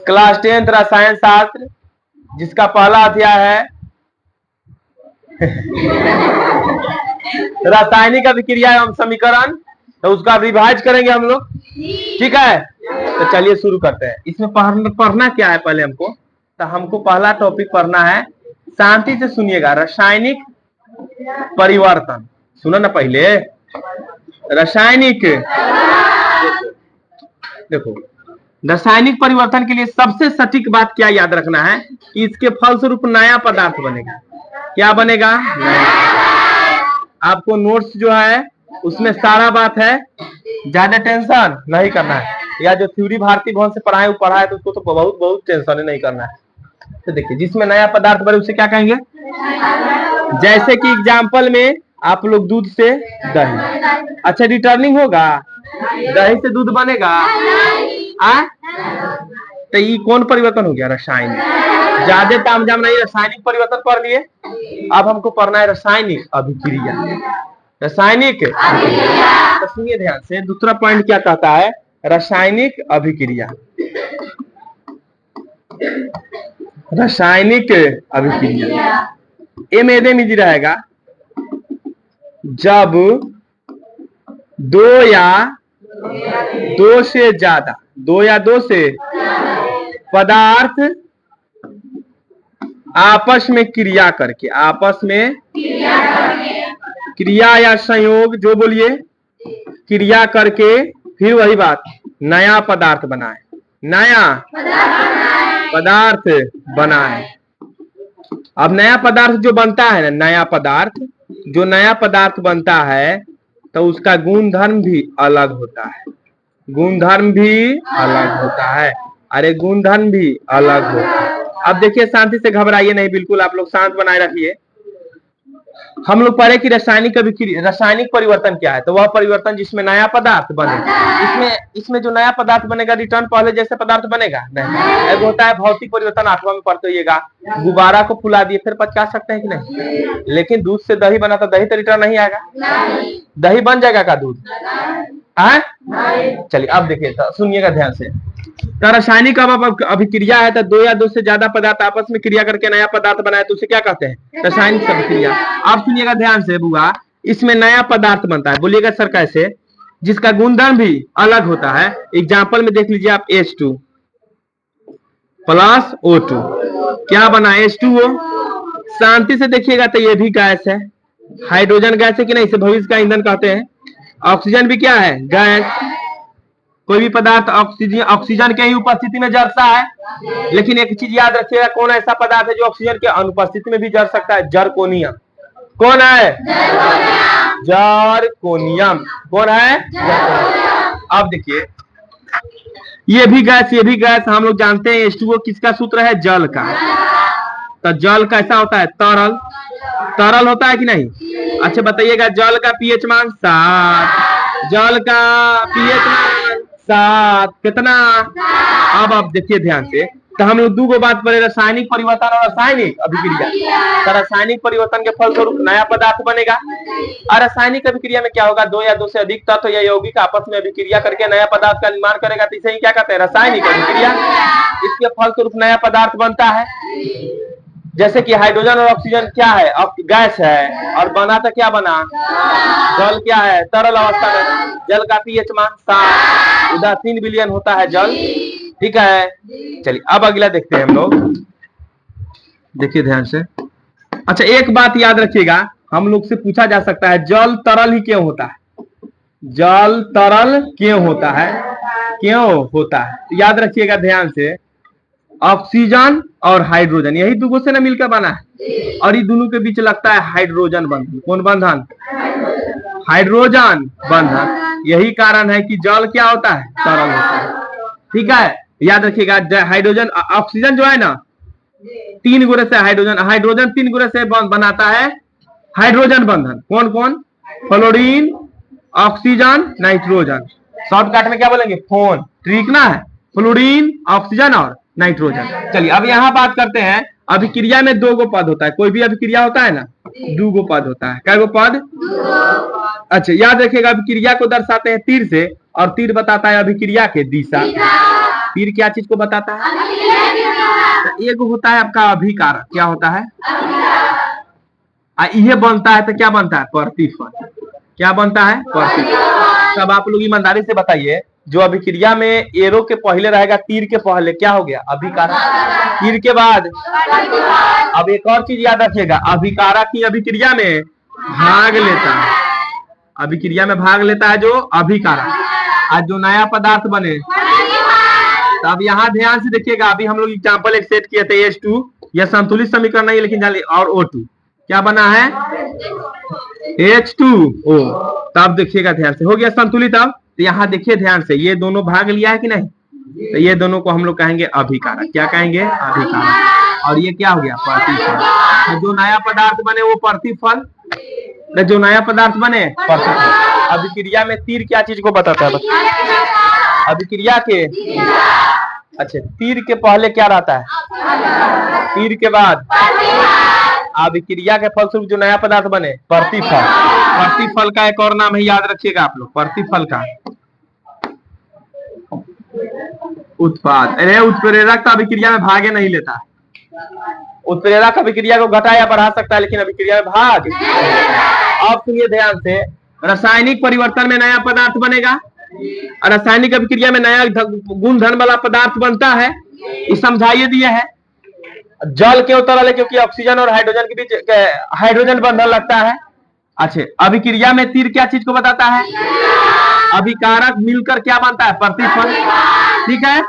Class 10th रसायन शास्त्र, जिसका पहला अध्याय है रासायनिक अभिक्रिया एवं समीकरण, तो उसका रिवाइज करेंगे हम लोग। ठीक है, तो चलिए शुरू करते हैं। इसमें पढ़ना क्या है पहले हमको, तो हमको पहला टॉपिक पढ़ना है, शांति से सुनिएगा, रासायनिक परिवर्तन। सुनो ना पहले, रासायनिक, देखो रासायनिक परिवर्तन के लिए सबसे सटीक बात क्या याद रखना है कि इसके फलस्वरूप नया पदार्थ बनेगा। क्या बनेगा? आपको नोट्स जो है उसमें सारा बात है, ज्यादा टेंशन नहीं करना है, या जो थ्योरी भारती भवन से पढ़ाए वो पढ़ा है तो उसको तो बहुत टेंशन नहीं करना है। तो देखिए, जिसमें नया पदार्थ बने उसे क्या कहेंगे? जैसे कि एग्जाम्पल में आप लोग दूध से दही, अच्छा रिटर्निंग होगा, दही से दूध बनेगा। तो ये कौन परिवर्तन हो गया? रासायनिक। ज्यादा तामझाम नहीं, रासायनिक परिवर्तन पढ़ लिए। अब हमको पढ़ना है रासायनिक अभिक्रिया। रासायनिक अभिक्रिया, तो सुनिए ध्यान से, दूसरा पॉइंट क्या कहता है? रासायनिक अभिक्रिया। रासायनिक अभिक्रिया ये में एकदम इजी रहेगा। जब दो या दो से पदार्थ आपस में क्रिया करके, क्रिया या संयोग, जो बोलिए, क्रिया करके फिर वही बात, नया पदार्थ बनाए, नया पदार्थ बनाए। अब नया पदार्थ जो बनता है ना, नया पदार्थ बनता है तो उसका गुणधर्म भी अलग होता है, अरे गुणधर्म भी अलग होता है। अब देखिए, शांति से घबराइए नहीं, बिल्कुल आप लोग शांत बनाए रखिए। हम लोग पढ़े कि रासायनिक परिवर्तन क्या है, तो वह परिवर्तन जिसमें नया पदार्थ बनेगा। इसमें जो नया पदार्थ बनेगा रिटर्न पहले जैसे पदार्थ बनेगा नहीं। एक होता है भौतिक परिवर्तन, 8वां में पढ़ते होइएगा, गुब्बारा को फुला दिए फिर पचा सकते हैं कि नहीं? लेकिन दूध से दही बना तो दही तो रिटर्न नहीं आएगा, दही बन जाएगा का दूध? चलिए अब देखिए, सुनिएगा ध्यान से। तो रासायनिक अभिक्रिया है तो दो या दो से ज्यादा पदार्थ आपस में क्रिया करके नया पदार्थ बनाए तो उसे क्या कहते हैं? रासायनिक अभिक्रिया। आप सुनिएगा ध्यान से बुआ, इसमें नया पदार्थ बनता है, बोलिएगा सर कैसे? जिसका गुणधर्म भी अलग होता है। एग्जाम्पल में देख लीजिए आप, H2 प्लस O2 क्या बना? H2O। शांति से देखिएगा तो ये भी गैस है, हाइड्रोजन गैस है कि नहीं? इसे भविष्य का ईंधन कहते हैं। ऑक्सीजन भी क्या है? गैस। कोई भी पदार्थ ऑक्सीजन के ही उपस्थिति में जरता है, लेकिन एक चीज याद रखिएगा, कौन ऐसा पदार्थ है जो ऑक्सीजन के अनुपस्थिति में भी जर सकता है? जरकोनियम। कौन है? जरकोनियम। कौन है? अब देखिए, ये भी गैस हम लोग जानते हैं। H2O किसका सूत्र है? जल का। तो जल कैसा होता है? तरल होता है कि नहीं? अच्छा बताइएगा, जल का पीएच मान 7, जल का पीएच मान 7 कितना? अब आप देखिए ध्यान से, तो हम लोग दो बात पढ़े, रासायनिक परिवर्तन और रासायनिक अभिक्रिया। तो रासायनिक परिवर्तन के फलस्वरूप नया पदार्थ बनेगा, और रासायनिक अभिक्रिया में क्या होगा? दो या दो से अधिक तत्व या यौगिक आपस में अभिक्रिया करके नया पदार्थ का निर्माण करेगा, तो इसे ही क्या कहते हैं? रासायनिक अभिक्रिया। इसके फलस्वरूप नया पदार्थ बनता है। जैसे कि हाइड्रोजन और ऑक्सीजन क्या है? गैस है, और बना तो क्या बना? जल। क्या है? तरल अवस्था में। जल का पीएच मान 7, उधर 3 बिलियन होता है जल। ठीक है, चलिए अब अगला देखते हैं हम लोग। देखिए ध्यान से। अच्छा एक बात याद रखिएगा, हम लोग से पूछा जा सकता है, जल तरल ही क्यों होता है? जल तरल क्यों होता है? याद रखिएगा ध्यान से, ऑक्सीजन और हाइड्रोजन यही दो से ना मिलकर बना है, और ये दोनों के बीच लगता है हाइड्रोजन बंधन। कौन बंधन? हाइड्रोजन बंधन। यही कारण है कि जल क्या होता है? तरल होता है। ठीक है, याद रखिएगा, हाइड्रोजन ऑक्सीजन जो है ना 3 गुणे से हाइड्रोजन 3 गुणे से बनाता है हाइड्रोजन बंधन। कौन कौन? Fluorine, oxygen, nitrogen. शॉर्टकट में क्या बोलेंगे? फोन। ठीक ना है, फ्लोरीन, ऑक्सीजन और नाइट्रोजन। चलिए अब यहाँ बात करते हैं, अभिक्रिया में 2 गो पद होता है। कोई भी अभिक्रिया होता है ना, 2 गो पद होता है। क्या गो पद? अच्छा याद रखिएगा, अभिक्रिया को दर्शाते हैं तीर से, और तीर बताता है अभिक्रिया के दिशा। तीर क्या चीज को बताता है? तो एक होता है आपका अभिकारक, क्या होता है? ये बनता है तो क्या बनता है? प्रतिफल। क्या बनता है? प्रतिफल। तब आप लोग ईमानदारी से बताइए, जो अभिक्रिया में एरो के पहले रहेगा, तीर के पहले क्या हो गया? अभिकारक। तीर के बाद अब एक और चीज याद रखिएगा, अभिकारक की अभिक्रिया में भाग लेता है। अभिक्रिया में भाग लेता है जो अभिकारक। आज जो नया पदार्थ बने, तो अब यहाँ ध्यान से देखिएगा। अभी हम लोग एग्जाम्पल एक सेट किए थे H2, यह संतुलित समीकरण नहीं है लेकिन जान, और O2 क्या बना है? H2O। तब देखिएगा ध्यान से, हो गया संतुलित। अब तो यहाँ देखिए ध्यान से, ये दोनों भाग लिया है कि नहीं? तो ये दोनों को हम लोग कहेंगे अभिकारक। क्या कहेंगे? अभिकारक। और ये क्या हो गया? प्रतिफल। तो जो नया पदार्थ बने वो प्रतिफल, जो नया पदार्थ बने प्रतिफल। अभिक्रिया में तीर क्या चीज को बताता है? अभिक्रिया के, अच्छा, तीर के पहले क्या रहता है? तीर के बाद अभिक्रिया के फलस्वरूप जो नया पदार्थ बने प्रतिफल। प्रतिफल का एक और नाम है, याद रखिएगा आप लोग, प्रतिफल का उत्पाद। अरे उत्प्रेरक तो अभिक्रिया में भागे नहीं लेता। उत्प्रेरक अभिक्रिया को घटा या बढ़ा सकता है लेकिन अभिक्रिया में भाग। अब सुनिए ध्यान से, रासायनिक परिवर्तन में नया पदार्थ बनेगा, रासायनिक अभिक्रिया में नया गुण धर्म वाला पदार्थ बनता है। ये समझाइए दिए है। जल क्यों तरल है? क्योंकि ऑक्सीजन और हाइड्रोजन के बीच हाइड्रोजन बंधन लगता है। अच्छा, अभिक्रिया में तीर क्या चीज को बताता है? अभिकारक मिलकर क्या बनता है? प्रतिफल। ठीक है,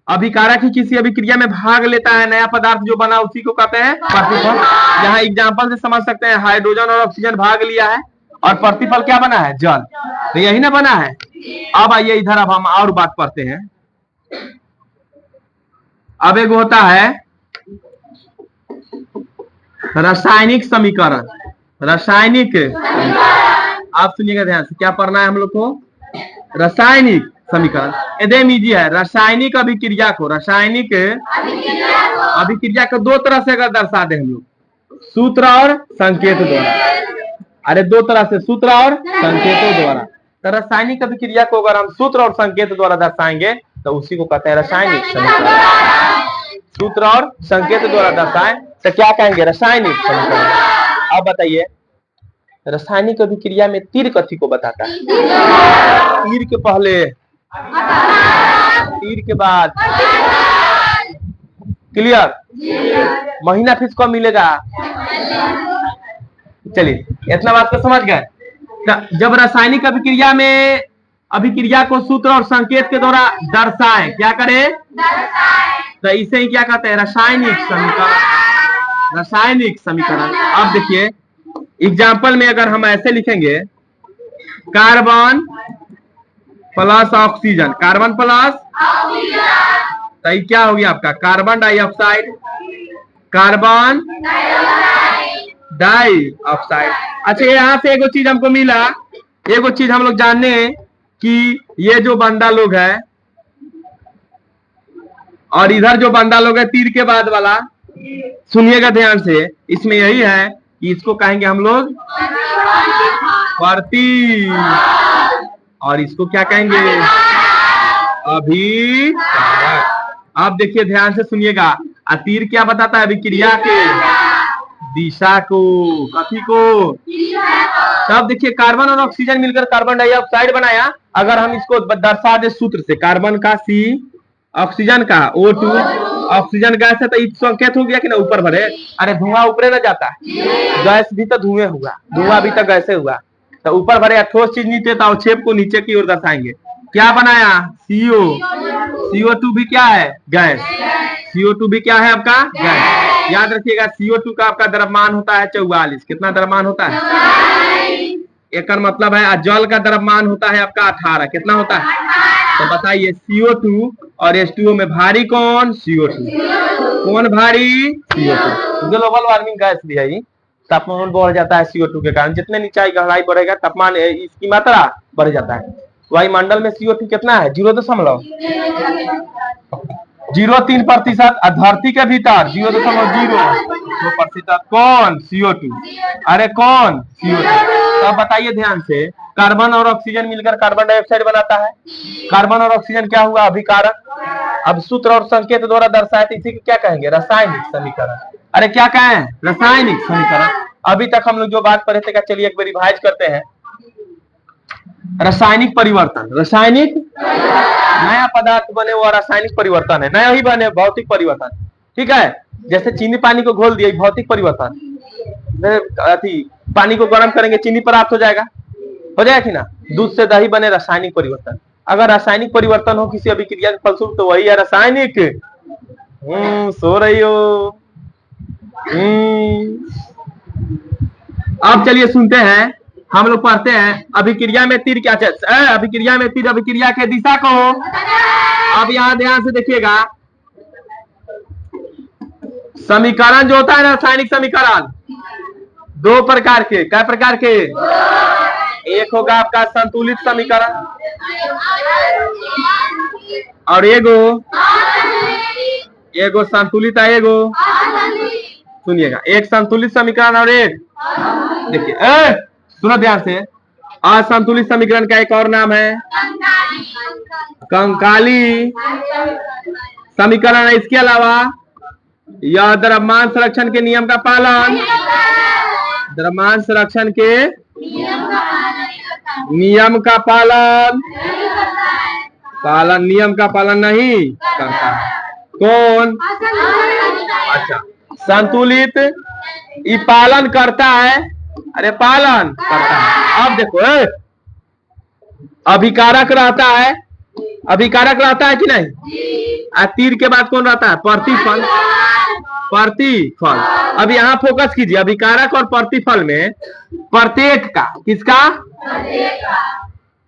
अभिकारक ही किसी अभिक्रिया में भाग लेता है, नया पदार्थ जो बना उसी को कहते हैं प्रतिफल। यहाँ एग्जाम्पल से समझ सकते हैं, हाइड्रोजन और ऑक्सीजन भाग लिया है और प्रतिफल क्या बना है? जल। तो यही ना बना है। अब आइए इधर, अब हम और बात पढ़ते हैं। अब एक होता है रासायनिक समीकरण। रासायनिक, आप सुनिएगा ध्यान से, क्या पढ़ना है हम लोग को? रासायनिक समीकरण। एकदम इजी है। रासायनिक अभिक्रिया को, रासायनिक अभिक्रिया को दो तरह से अगर दर्शा दे हम लोग, सूत्र और संकेत द्वारा। अरे दो तरह से, सूत्र और संकेतों द्वारा। तो रासायनिक अभिक्रिया को अगर हम सूत्र और संकेत द्वारा दर्शाएंगे तो उसी को कहते हैं रासायनिक समीकरण। सूत्र और संकेत द्वारा दर्शाएं तो क्या कहेंगे? रासायनिक समीकरण। अब बताइए, रासायनिक अभिक्रिया में तीर कथी को बताता है? तीर के पहले, तीर के बाद। क्लियर? महीना फीस कब मिलेगा? चलिए, इतना बात तो समझ गए। जब रासायनिक अभिक्रिया में अभिक्रिया को सूत्र और संकेत के द्वारा दर्शाएं, क्या करें? तो इसे ही क्या कहते हैं? रासायनिक समीकरण। रासायनिक समीकरण। अब देखिए एग्जाम्पल में अगर हम ऐसे लिखेंगे, carbon plus oxygen, carbon plus, तो ये क्या हो गया आपका? Carbon dioxide, carbon dioxide. अच्छा, यहाँ से एगो चीज हमको मिला, एगो चीज हम लोग जानने कि ये जो बंदा लोग है और इधर जो बंदा लोग है तीर के बाद वाला, सुनिएगा ध्यान से, इसमें यही है कि इसको कहेंगे हम लोग प्रति, और इसको क्या कहेंगे? अभिकारक। अब देखिए ध्यान से सुनिएगा, तीर क्या बताता है? अभिक्रिया के दिशा को, कथी को? तब देखिए कार्बन और ऑक्सीजन मिलकर कार्बन डाइऑक्साइड बनाया। अगर हम इसको दर्शा दे सूत्र से, कार्बन का C, ऑक्सीजन का O2, ऑक्सीजन गैस है तो संकेत हो गया कि ना ऊपर भरे। अरे धुआं ऊपरे ना जाता है, गैस भी तो धुएं हुआ, धुआं भी तो गैसे हुआ, तो ऊपर भरे ठोस चीज नीचे, तो अवक्षेप को नीचे की ओर दर्शाएंगे। क्या बनाया? CO, CO2 भी क्या है? गैस। CO2 भी क्या है आपका? गैस। याद रखिएगा, CO2 का आपका द्रव्यमान होता है 44। कितना द्रव्यमान होता है? एक मतलब है जल का द्रव्यमान होता है आपका 18। कितना होता है? तो बताइए, CO2 और H2O में भारी कौन? CO2। कौन भारी? CO2। ग्लोबल वार्मिंग गैस भी है, तापमान बढ़ जाता है CO2 के कारण। जितने नीचाई गहराई बढ़ेगा तापमान, इसकी मात्रा बढ़ जाता है। वायुमंडल में CO2 कितना है? 0.03%। धरती के भीतर 0.02%। कौन? CO2। अरे कौन? CO2। तो बताइए ध्यान से, कार्बन और ऑक्सीजन मिलकर कार्बन डाइऑक्साइड बनाता है। कार्बन और ऑक्सीजन क्या हुआ? अभिकारक। अब सूत्र और संकेत द्वारा दर्शाए, तो इसी को क्या कहेंगे? रासायनिक समीकरण। अरे क्या कहें? रासायनिक समीकरण। अभी तक हम लोग जो बात पढ़े थे, चलिए एक बार रिवाइज करते हैं। रासायनिक परिवर्तन, रासायनिक नया पदार्थ बने वो रासायनिक परिवर्तन है, नया ही बने भौतिक परिवर्तन। ठीक है, जैसे चीनी पानी को घोल दिया, भौतिक परिवर्तन। पानी को गर्म करेंगे, चीनी प्राप्त हो जाएगा कि ना। दूध से दही बने, रासायनिक परिवर्तन। अगर रासायनिक परिवर्तन हो किसी अभिक्रिया के फलस्वरूप, तो वही है रासायनिक। सो रही हो। अब चलिए सुनते हैं, हम लोग पढ़ते हैं अभिक्रिया में तीर क्या है? अभिक्रिया में तीर अभिक्रिया के दिशा को। अब यहां ध्यान से देखिएगा, समीकरण जो होता है रासायनिक समीकरण दो प्रकार के। क्या प्रकार के? एक होगा आपका संतुलित समीकरण और एगो संतुलित है। एगो सुनिएगा, एक संतुलित समीकरण और एक, देखिए सुनो ध्यान से, असंतुलित समीकरण का एक और नाम है कंकाली समीकरण है। इसके अलावा यह द्रव्यमान संरक्षण के नियम का पालन, द्रव्यमान संरक्षण के नियम का नियम का पालन नहीं करता है। कौन? अच्छा, संतुलित ये पालन करता है। अरे पालन करता है। अब देखो, अभिकारक रहता है, अभिकारक रहता है कि नहीं? तीर के बाद कौन रहता है? प्रतिफल। प्रतिफल। अब यहाँ फोकस कीजिए, अभिकारक और प्रतिफल में प्रत्येक का, किसका?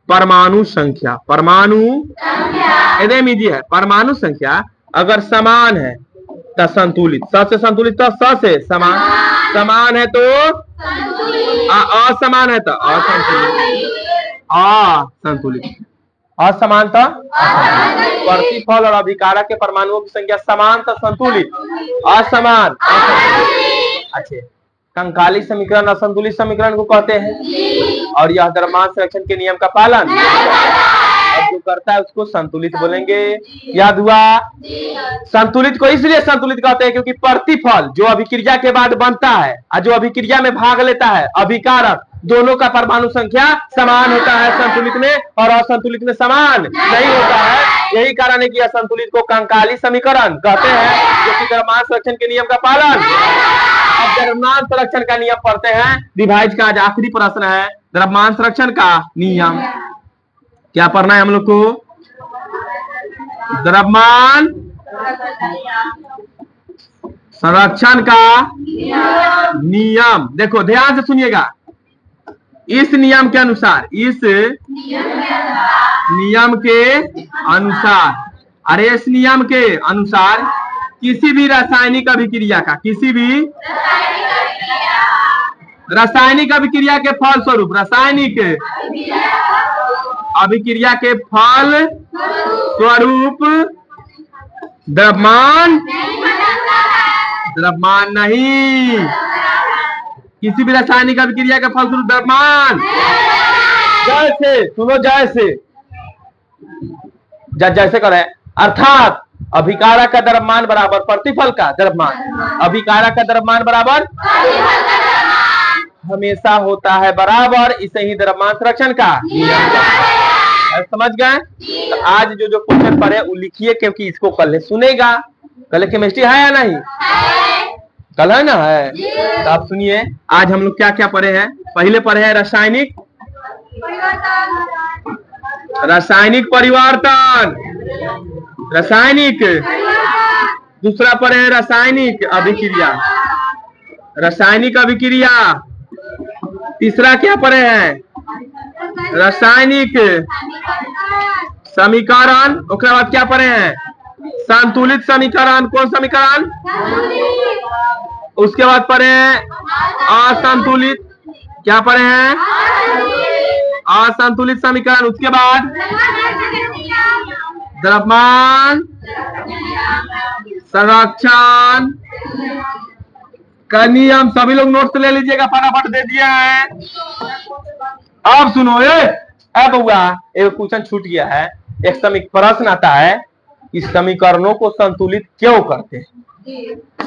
परमाणु संख्या। परमाणु एकदम इजी है। परमाणु संख्या अगर समान है तो संतुलित, स से संतुलित, तो स से समान, समान है तो असमान है तो असंतुलित, असंतुलित, असमान तो प्रतिफल और अभिकारक के परमाणुओं की संख्या समान तो संतुलित, असमान अच्छे। कंकाली समीकरण असंतुलित समीकरण को कहते हैं और यह द्रव्यमान संरक्षण के नियम का पालन और जो करता है उसको संतुलित बोलेंगे। याद हुआ? संतुलित को इसलिए संतुलित कहते हैं क्योंकि प्रतिफल जो अभिक्रिया के बाद बनता है और जो अभिक्रिया में भाग लेता है अभिकारक, दोनों का परमाणु संख्या समान होता है संतुलित में, और असंतुलित में समान नहीं होता है। यही कारण है कि असंतुलित को कंकाली समीकरण कहते हैं, जो कि द्रव्यमान संरक्षण के नियम का पालन। अब द्रव्यमान संरक्षण का नियम पढ़ते हैं। रिवाइज का आज आखिरी प्रश्न है, द्रव्यमान संरक्षण का नियम क्या पढ़ना है हम लोग को? द्रव्यमान संरक्षण का नियम। देखो ध्यान से सुनिएगा, इस नियम के अनुसार, इस नियम के अनुसार, अरे इस नियम के अनुसार किसी भी रासायनिक अभिक्रिया का, किसी भी रासायनिक अभिक्रिया के फल स्वरूप, रासायनिक अभिक्रिया के फल स्वरूप द्रव्यमान, द्रव्यमान नहीं, किसी भी रासायनिक अभिक्रिया के फल स्वरूप द्रव्यमान, जैसे सुनो, जैसे करे, अर्थात अभिकारक का द्रव्यमान बराबर प्रतिफल का द्रव्यमान, अभिकारक का द्रव्यमान बराबर हमेशा होता है बराबर, इसे ही द्रव्यमान संरक्षण का समझ गए? तो आज जो क्वेश्चन पढ़े वो लिखिए, क्योंकि इसको कल सुनेगा। कल केमिस्ट्री है या नहीं? कल है ना? है। तो आप सुनिए, आज हम लोग क्या क्या पढ़े हैं। पहले पढ़े हैं रासायनिक परिवर्तन, रासायनिक, दूसरा पढ़े हैं रासायनिक अभिक्रिया, रासायनिक अभिक्रिया, तीसरा क्या पढ़े हैं? रासायनिक समीकरण। उसके बाद क्या पढ़े हैं? संतुलित समीकरण। कौन समीकरण? उसके बाद पढ़े हैं असंतुलित, क्या पढ़े हैं? असंतुलित समीकरण। उसके बाद द्रव्यमान संरक्षण का नियम। सभी लोग नोट्स ले लीजिएगा, फटाफट दे दिया है। अब सुनो अब हुआ एक क्वेश्चन छूट गया है। एक प्रश्न आता है कि समीकरणों को संतुलित क्यों करते हैं?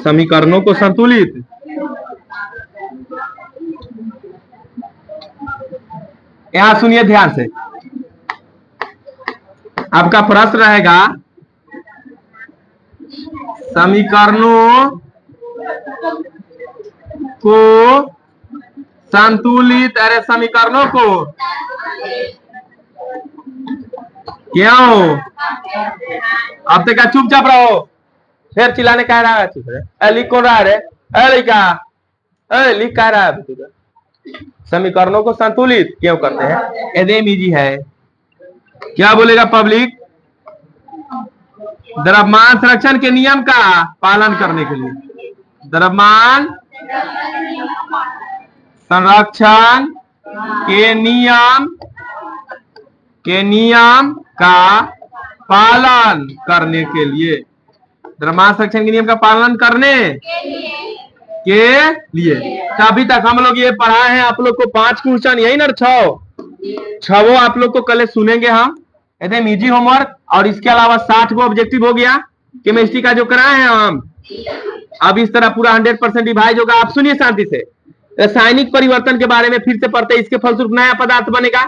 समीकरणों को संतुलित यहां सुनिए ध्यान से। आपका प्रश्न रहेगा समीकरणों को संतुलित, अरे समीकरणों को क्यों? अब तक चुपचाप रहो, फिर चिल्लाने कह रहा है। चुप रहे। लिख कौन रहा है? लिख कह रहा है। समीकरणों को संतुलित क्यों करते हैं? एकदम इजी है। क्या बोलेगा पब्लिक? द्रव्यमान संरक्षण के नियम का पालन करने के लिए, द्रव्यमान संरक्षण के नियम का पालन करने के लिए, द्रव्यमान संरक्षण के नियम का पालन करने के लिए। तो अभी तक हम लोग ये पढ़ाए हैं आप लोग को 5 क्वेश्चन, यही ना 6 आप लोग को कल सुनेंगे हम, एकदम इजी होमवर्क। और इसके अलावा 60 को ऑब्जेक्टिव हो गया केमिस्ट्री का जो कराए हैं हम। अब इस तरह पूरा 100% डिवाइड होगा। आप सुनिए शांति से। रासायनिक परिवर्तन के बारे में फिर से पढ़ते हैं। इसके फलस्वरूप नया पदार्थ बनेगा।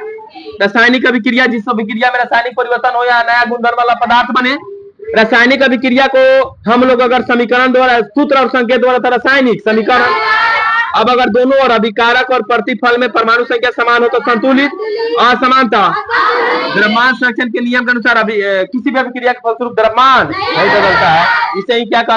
रासायनिक अभिक्रिया, जिस अभिक्रिया में रासायनिक परिवर्तन हो या नया गुणधर्म वाला पदार्थ बने, रासायनिक अभिक्रिया को हम लोग अगर समीकरण द्वारा, सूत्र और संकेत द्वारा, तो रासायनिक समीकरण। अब अगर दोनों और अभिकारक और प्रतिफल में परमाणु संख्या समान हो तो संतुलित। असमानता द्रव्यमान संरक्षण के नियम के अनुसार किसी भी अभिक्रिया के फलस्वरूप द्रव्यमान नहीं बदलता है। इसे ही क्या कहते हैं?